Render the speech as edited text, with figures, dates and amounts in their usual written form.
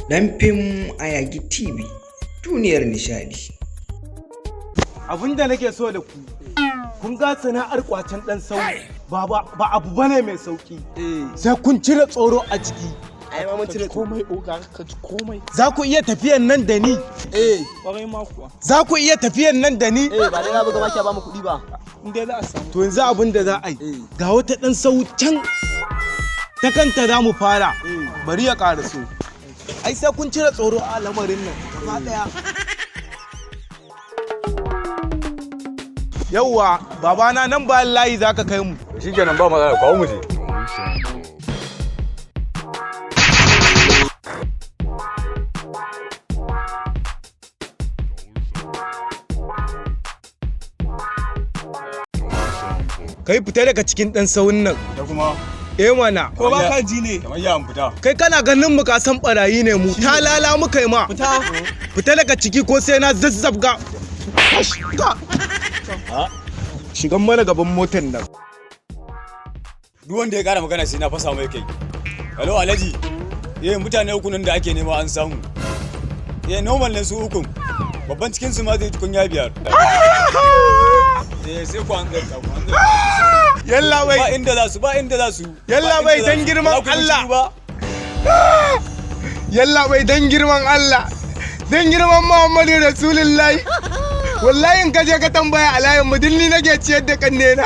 Dan fim Ayagi TV, duniyar nishadi. Abinda nake so da ku, kun ga sana'ar kwacen dan sau ba abu bane mai sauki. Sai kun cire tsoro a ciki. Ai ma mun cire komai oga ka ji komai. Za ku iya tafiyan nan da ni? Kwarai ma kuwa. Za ku iya tafiyan nan da ni? Ba dai na buga maki ba mu kuɗi ba. In dai za a samu. To yanzu abin da za a yi, ga wata dan sau can ta kanta za mu fara. Bari ya ƙaraso. Ai sai kun cire tsoro a lamarin nan gaba daya. Yawwa, babana nan bayan layi zaka kai mu. Shikenan ba matsala, kawo mu je. Kai fita daga cikin dan sauyin nan. Da kuma Mana, ko ba ka ji ne? kamar ya fita. Kai kana ganin mu ka san barayi ne mu, ta lala muka yi ma. Fita daga ciki ko sai na zazzabga. Shigan mana gaban motar nan. Duk wanda ya kara magana sai na fasa mai kai. Hello Alhaji. Mutane uku nan da ake nema an samu. Normal ne su uku. Babban cikin su ma zai tukunya 5. Sai ku an zarta ku an zarta. Yalla bai. Ba inda za su. Yalla bai dan girman Allah. Yalla bai dan girman Allah. Dan girman Muhammadu Rasulullahi. Wallahi in ka je ka tambaya a layin mu dinni nake ciyar da kannena.